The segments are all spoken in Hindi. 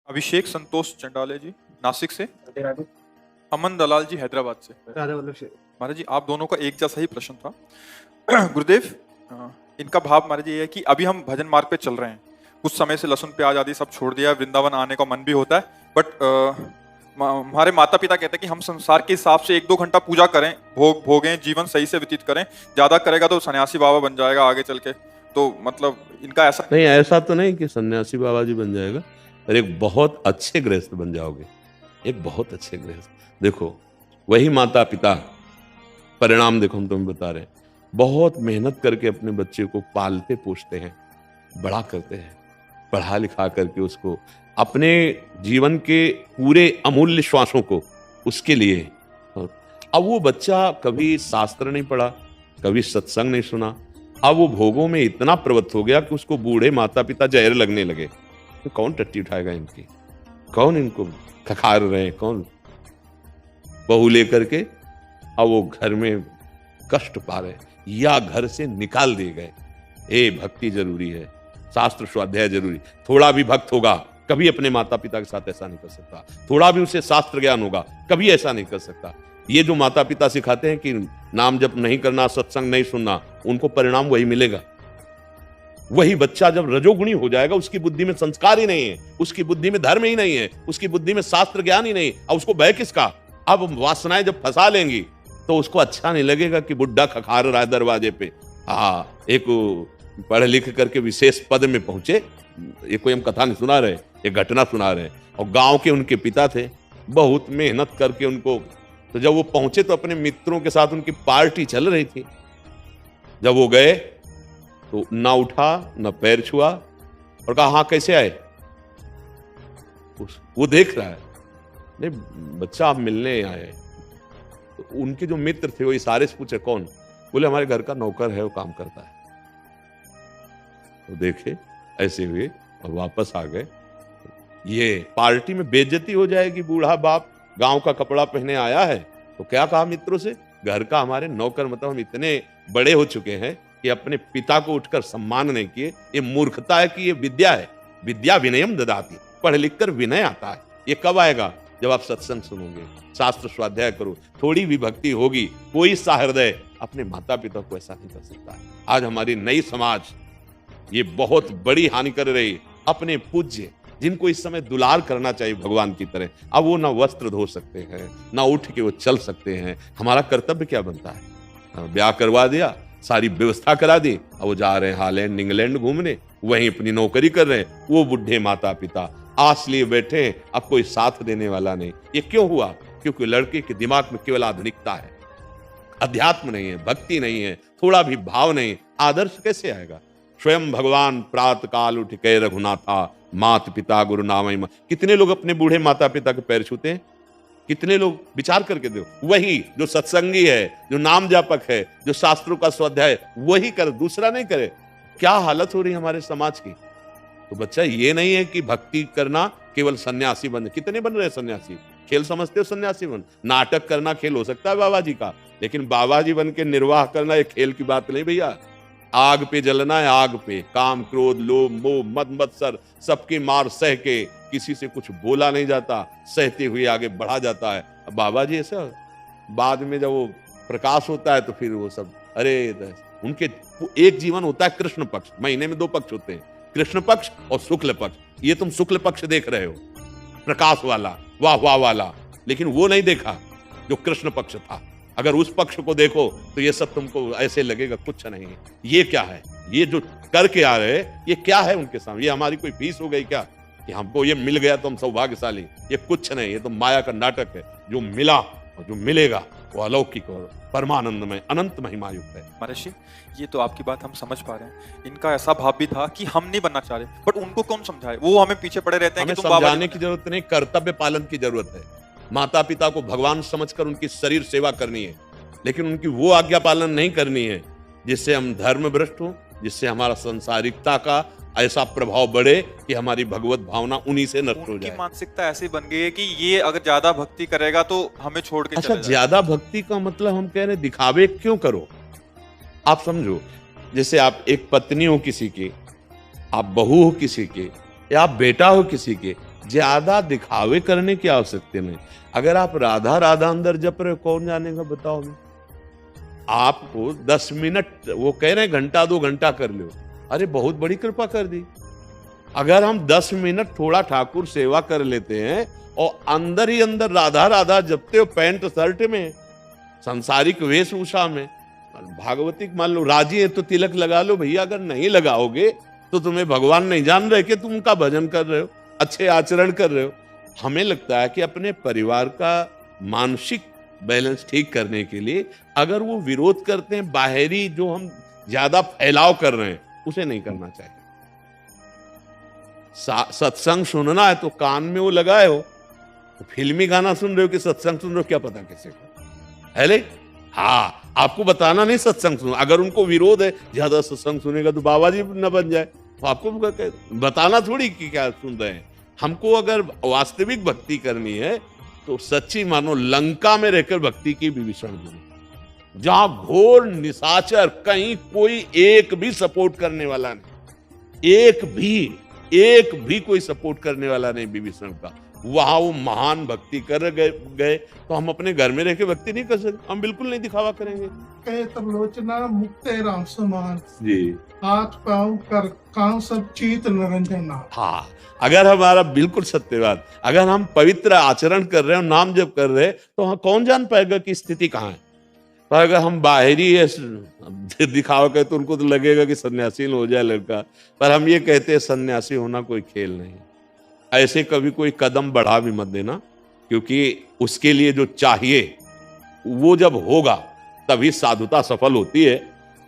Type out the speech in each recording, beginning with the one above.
अभिषेक संतोष चंडाले जी नासिक से, राधे राधे। अमन दलाल जी हैदराबाद से। राधा वल्लभ शेर। महाराज जी आप दोनों का एक जैसा ही प्रश्न था। गुरुदेव, इनका भाव महाराज जी ये है कि अभी हम भजन मार्ग पे चल रहे हैं, कुछ समय से लहसुन प्याज आदि सब छोड़ दिया, वृंदावन आने का मन भी होता है, बट हमारे माता पिता कहते हैं कि हम संसार के हिसाब से 1-2 घंटा पूजा करें, भोगें, जीवन सही से व्यतीत करें, ज्यादा करेगा तो सन्यासी बाबा बन जाएगा आगे चल के। तो मतलब इनका ऐसा नहीं, ऐसा तो नहीं कि सन्यासी बाबा जी बन जाएगा, पर एक बहुत अच्छे गृहस्थ बन जाओगे, एक बहुत अच्छे गृहस्थ। देखो वही माता पिता, परिणाम देखो हम तुम्हें बता रहे हैं, बहुत मेहनत करके अपने बच्चे को पालते पोषते हैं, बड़ा करते हैं, पढ़ा लिखा करके उसको अपने जीवन के पूरे अमूल्य श्वासों को उसके लिए। अब वो बच्चा कभी शास्त्र नहीं पढ़ा, कभी सत्संग नहीं सुना, अब वो भोगों में इतना प्रवृत्त हो गया कि उसको बूढ़े माता पिता जहर लगने लगे। तो कौन टट्टी उठाएगा इनकी, कौन इनको खखार रहे हैं, कौन बहू लेकर के अब वो घर में कष्ट पा रहे या घर से निकाल दिए गए। ए भक्ति जरूरी है, शास्त्र स्वाध्याय जरूरी। थोड़ा भी भक्त होगा कभी अपने माता पिता के साथ ऐसा नहीं कर सकता, थोड़ा भी उसे शास्त्र ज्ञान होगा कभी ऐसा नहीं कर सकता। ये जो माता पिता सिखाते हैं कि नाम जप नहीं करना, सत्संग नहीं सुनना, उनको परिणाम वही मिलेगा। वही बच्चा जब रजोगुणी हो जाएगा, उसकी बुद्धि में संस्कार ही नहीं है, उसकी बुद्धि में धर्म ही नहीं है, उसकी बुद्धि में शास्त्र ज्ञान ही नहीं, और उसको भय किसका। अब वासनाएं जब फंसा लेंगी तो उसको अच्छा नहीं लगेगा कि बुड्ढा खखार रहा है दरवाजे पे। एक पढ़ लिख करके विशेष पद में पहुंचे, ये कोई हम कथा नहीं सुना रहे, एक घटना सुना रहे, और गांव के उनके पिता थे, बहुत मेहनत करके उनको, तो जब वो पहुंचे तो अपने मित्रों के साथ उनकी पार्टी चल रही थी। जब वो गए तो ना उठा ना पैर छुआ और कहा हाँ कैसे आए। वो देख रहा है, नहीं बच्चा आप मिलने आए। तो उनके जो मित्र थे वो इशारे से पूछे कौन, बोले हमारे घर का नौकर है, वो काम करता है। तो देखे ऐसे हुए और वापस आ गए। ये पार्टी में बेइज्जती हो जाएगी, बूढ़ा बाप गांव का कपड़ा पहने आया है। तो क्या कहा मित्रों से, घर का हमारे नौकर, मतलब हम इतने बड़े हो चुके हैं कि अपने पिता को उठकर सम्मान नहीं किए। ये मूर्खता है कि ये विद्या है, विद्या विनयम ददाति, पढ़ लिख कर विनय आता है। ये कब आएगा, जब आप सत्संग सुनोगे, शास्त्र स्वाध्याय करो, थोड़ी भी भक्ति होगी। कोई सहृदय अपने माता पिता को ऐसा नहीं कर सकता। आज हमारी नई समाज ये बहुत बड़ी हानि कर रही। अपने पूज्य जिनको इस समय दुलार करना चाहिए भगवान की तरह, अब वो ना वस्त्र धो सकते हैं, ना उठ के वो चल सकते हैं। हमारा कर्तव्य क्या बनता है, ब्याह करवा दिया, सारी व्यवस्था करा दी, अब वो जा रहे हैं हॉलैंड इंग्लैंड घूमने, वहीं अपनी नौकरी कर रहे हैं। वो बुढ़े माता पिता आस लिए बैठे, अब कोई साथ देने वाला नहीं। ये क्यों हुआ, क्योंकि लड़के के दिमाग में केवल आधुनिकता है, अध्यात्म नहीं है, भक्ति नहीं है, थोड़ा भी भाव नहीं। आदर्श कैसे आएगा। स्वयं भगवान प्रातः काल उठ के रघुनाथा, मात पिता गुरु नाम। कितने लोग अपने बूढ़े माता पिता के पैर छूते हैं, कितने लोग, विचार करके देखो। वही जो सत्संगी है, जो नाम जापक है, जो शास्त्रों का स्वाध्याय, वही करे, दूसरा नहीं करे। क्या हालत हो रही है हमारे समाज की। तो बच्चा ये नहीं है कि भक्ति करना केवल सन्यासी बन, कितने बन रहे सन्यासी, खेल समझते हो सन्यासी बन। नाटक करना खेल हो सकता है बाबा जी का, लेकिन बाबा जी बन के निर्वाह करना एक खेल की बात नहीं भैया। आग पे जलना है, आग पे, काम क्रोध लोभ मोह मद मत्सर सबकी मार सह के, किसी से कुछ बोला नहीं जाता, सहते हुए आगे बढ़ा जाता है। अब बाबा जी ऐसा, बाद में जब वो प्रकाश होता है तो फिर वो सब, अरे उनके एक जीवन होता है कृष्ण पक्ष, महीने में 2 पक्ष होते हैं, कृष्ण पक्ष और शुक्ल पक्ष। ये तुम शुक्ल पक्ष देख रहे हो, प्रकाश वाला, वाह वाह वाला, लेकिन वो नहीं देखा जो कृष्ण पक्ष था। अगर उस पक्ष को देखो तो ये सब तुमको ऐसे लगेगा कुछ नहीं है। ये क्या है, ये जो करके आ रहे ये क्या है उनके सामने, ये हमारी कोई फीस हो गई क्या कि हमको ये मिल गया तो हम सौभाग्यशाली। ये कुछ नहीं, ये तो माया का नाटक है। जो मिला और जो मिलेगा वो अलौकिक और परमानंदमय अनंत महिमा युक्त है। महर्षि, ये तो आपकी बात हम समझ पा रहे हैं। इनका ऐसा भाव भी था कि हम नहीं बनना चाह रहे, बट उनको कौन समझाए, वो हमें पीछे पड़े रहते हैं हमें कि तुम बाबा समझाने की जरूरत नहीं, कर्तव्य पालन की जरूरत है। माता पिता को भगवान समझकर उनकी शरीर सेवा करनी है, लेकिन उनकी वो आज्ञा पालन नहीं करनी है जिससे हम धर्म भ्रष्ट हो, जिससे हमारा संसारिकता का ऐसा प्रभाव बढ़े कि हमारी भगवत भावना उन्हीं से नष्ट हो जाए। मानसिकता ऐसी बन गई है कि ये अगर ज्यादा भक्ति करेगा तो हमें छोड़ के अच्छा, ज्यादा भक्ति का मतलब हम कह रहे दिखावे क्यों करो। आप समझो, जैसे आप एक पत्नी हो किसी की, आप बहू हो किसी के, या आप बेटा हो किसी के, ज्यादा दिखावे करने की आवश्यकता नहीं। अगर आप राधा राधा अंदर जप रहे हो, कौन जानेगा बताओ। आपको 10 मिनट, वो कह रहे हैं घंटा 2 घंटा कर लो, अरे बहुत बड़ी कृपा कर दी। अगर हम 10 मिनट थोड़ा ठाकुर सेवा कर लेते हैं और अंदर ही अंदर राधा राधा जपते हो, पैंट शर्ट में, सांसारिक वेशभूषा में, भागवतिक मान लो, राजी है तो तिलक लगा लो भैया, अगर नहीं लगाओगे तो तुम्हें भगवान नहीं जान रहे कि तुम उनका भजन कर रहे हो, अच्छे आचरण कर रहे हो। हमें लगता है कि अपने परिवार का मानसिक बैलेंस ठीक करने के लिए अगर वो विरोध करते हैं, बाहरी जो हम ज्यादा फैलाव कर रहे हैं, उसे नहीं करना चाहिए। सत्संग सुनना है तो कान में वो लगाए हो, तो फिल्मी गाना सुन रहे हो कि सत्संग सुन रहे हो, क्या पता किसे को है ले? हाँ, आपको बताना नहीं सत्संग सुनो। अगर उनको विरोध है, ज्यादा सत्संग सुनेगा तो बाबा जी न बन जाए, तो आपको बताना थोड़ी कि क्या सुन रहे हैं। हमको अगर वास्तविक भक्ति करनी है तो सच्ची मानो लंका में रहकर भक्ति की विभीषण गुरु, जहां घोर निशाचर, कहीं कोई एक भी सपोर्ट करने वाला नहीं, एक भी कोई सपोर्ट करने वाला नहीं विभीषण का, वहां वो महान भक्ति कर गए। तो हम अपने घर में रह के भक्ति नहीं कर सकते, हम बिल्कुल नहीं दिखावा करेंगे। कहे तब लोचना मुक्ते राम समान जी, हाथ पांव कर कान सब चीत निरंजन। हाँ, अगर हमारा बिल्कुल सत्य बात, अगर हम पवित्र आचरण कर रहे हैं, नाम जप कर रहे हैं, तो हम कौन जान पाएगा कि स्थिति कहाँ है। पर अगर हम बाहरी दिखावा करें तो उनको तो लगेगा कि सन्यासी हो जाए लड़का। पर हम ये कहते हैं सन्यासी होना कोई खेल नहीं। ऐसे कभी कोई कदम बढ़ा भी मत देना, क्योंकि उसके लिए जो चाहिए वो जब होगा तभी साधुता सफल होती है।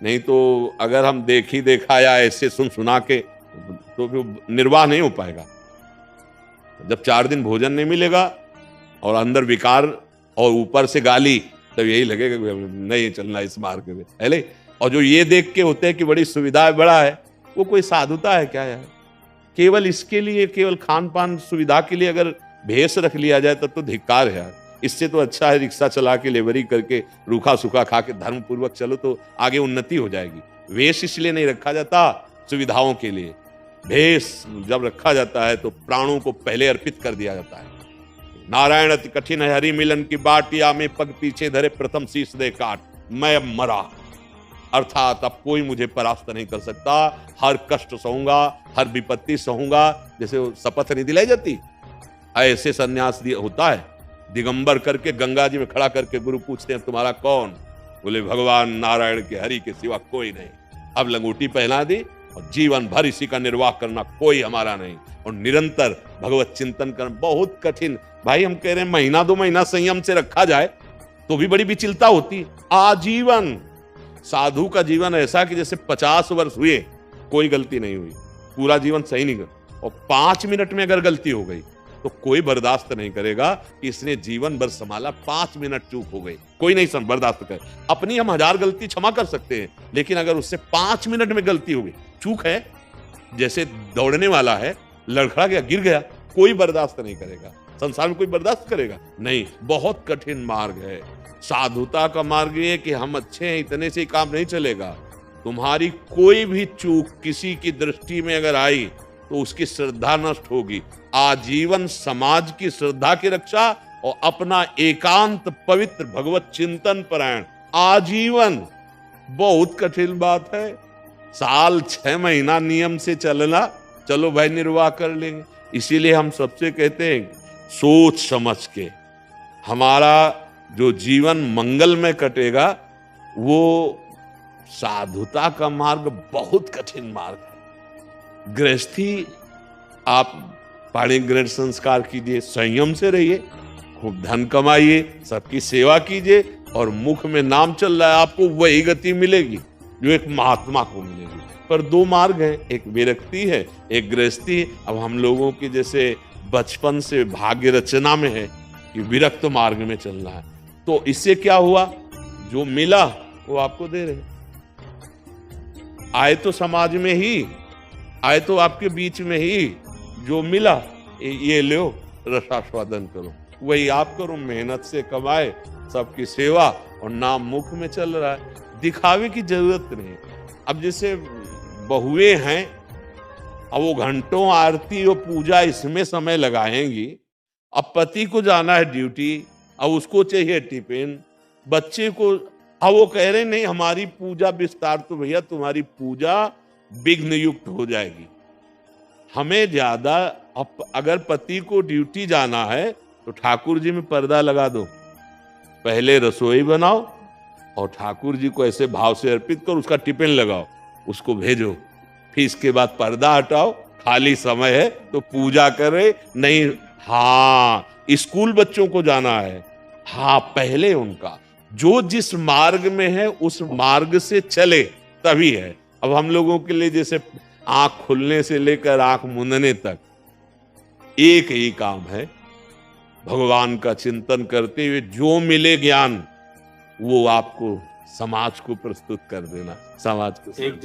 नहीं तो अगर हम देखी देखा या ऐसे सुना के तो निर्वाह नहीं हो पाएगा। जब 4 दिन भोजन नहीं मिलेगा और अंदर विकार और ऊपर से गाली, तब यही लगेगा नहीं चलना इस मार्ग में, है ले? और जो ये देख के होते हैं कि बड़ी सुविधा बड़ा है, वो कोई साधुता है क्या यार? केवल इसके लिए, केवल खान पान सुविधा के लिए अगर भेष रख लिया जाए तब तो धिक्कार है यार। इससे तो अच्छा है रिक्शा चला के, लेबरी करके, रूखा सूखा खा के धर्म पूर्वक चलो, तो आगे उन्नति हो जाएगी। वेश इसलिए नहीं रखा जाता सुविधाओं के लिए, भेष जब रखा जाता है तो प्राणों को पहले अर्पित कर दिया जाता है। नारायण अति कठिन है हरि मिलन की बाट, या में पग पीछे धरे प्रथम शीश दे काट, मैं अब मरा। अर्थात अब कोई मुझे परास्त नहीं कर सकता, हर कष्ट सहूंगा, हर विपत्ति सहूंगा। जैसे शपथ नहीं दिलाई जाती, ऐसे सन्यास होता है। दिगंबर करके गंगा जी में खड़ा करके गुरु पूछते हैं तुम्हारा कौन? बोले भगवान नारायण के, हरि के सिवा कोई नहीं। अब लंगोटी पहना दी और जीवन भर इसी का निर्वाह करना, कोई हमारा नहीं। और निरंतर भगवत चिंतन करना बहुत कठिन। भाई हम कह रहे हैं महीना 2 महीना संयम से रखा जाए तो भी बड़ी विचलता होती। आजीवन साधु का जीवन ऐसा कि जैसे 50 वर्ष हुए कोई गलती नहीं हुई, पूरा जीवन सही नहीं कर। और 5 मिनट में अगर गलती हो गई तो कोई बर्दाश्त नहीं करेगा कि इसने जीवन भर संभाला, 5 मिनट चूक हो गई, कोई नहीं बर्दाश्त करे। अपनी हम 1000 गलती क्षमा कर सकते हैं, लेकिन अगर उससे 5 मिनट में गलती हो गई, चूक है, जैसे दौड़ने वाला है, लड़खड़ा गया, गिर गया, कोई बर्दाश्त नहीं करेगा। संसार में कोई बर्दाश्त करेगा नहीं। बहुत कठिन मार्ग है साधुता का मार्ग। ये कि हम अच्छे हैं, इतने से ही काम नहीं चलेगा। तुम्हारी कोई भी चूक किसी की दृष्टि में अगर आई तो उसकी श्रद्धा नष्ट होगी। आजीवन समाज की श्रद्धा की रक्षा और अपना एकांत पवित्र भगवत चिंतन परायण आजीवन, बहुत कठिन बात है। साल 6 महीना नियम से चलना, चलो भाई निर्वाह कर लेंगे। इसीलिए हम सबसे कहते हैं सोच समझ के हमारा जो जीवन मंगल में कटेगा, वो साधुता का मार्ग बहुत कठिन मार्ग है। गृहस्थी आप पाणिग्रहण संस्कार कीजिए, संयम से रहिए, खूब धन कमाइए, सबकी सेवा कीजिए, और मुख में नाम चल रहा है, आपको वही गति मिलेगी जो एक महात्मा को मिलेगी। पर 2 मार्ग हैं, एक विरक्ति है, एक गृहस्थी। अब हम लोगों की जैसे बचपन से भाग्य रचना में है कि विरक्त मार्ग में चलना है, तो इससे क्या हुआ, जो मिला वो आपको दे रहे। आए तो समाज में ही, आए तो आपके बीच में ही, जो मिला ये लो, रसास्वादन करो, वही आप करो, मेहनत से कमाए, सबकी सेवा, और नाम मुख में चल रहा है। दिखावे की जरूरत नहीं। अब जैसे बहुएं हैं अब वो घंटों आरती और पूजा इसमें समय लगाएंगी। अब पति को जाना है ड्यूटी, अब उसको चाहिए टिफिन, बच्चे को, अब वो कह रहे नहीं हमारी पूजा विस्तार, तो भैया तुम्हारी पूजा विघ्न युक्त हो जाएगी। हमें ज्यादा, अगर पति को ड्यूटी जाना है तो ठाकुर जी में पर्दा लगा दो, पहले रसोई बनाओ और ठाकुर जी को ऐसे भाव से अर्पित करो, उसका टिफिन लगाओ, उसको भेजो, फिर इसके बाद पर्दा हटाओ, खाली समय है तो पूजा करे। नहीं, हाँ स्कूल बच्चों को जाना है, हाँ पहले उनका जो जिस मार्ग में है उस मार्ग से चले तभी है। अब हम लोगों के लिए जैसे आंख खुलने से लेकर आंख मूंदने तक एक ही काम है, भगवान का चिंतन करते हुए जो मिले ज्ञान वो आपको समाज को प्रस्तुत कर देना, समाज को। एक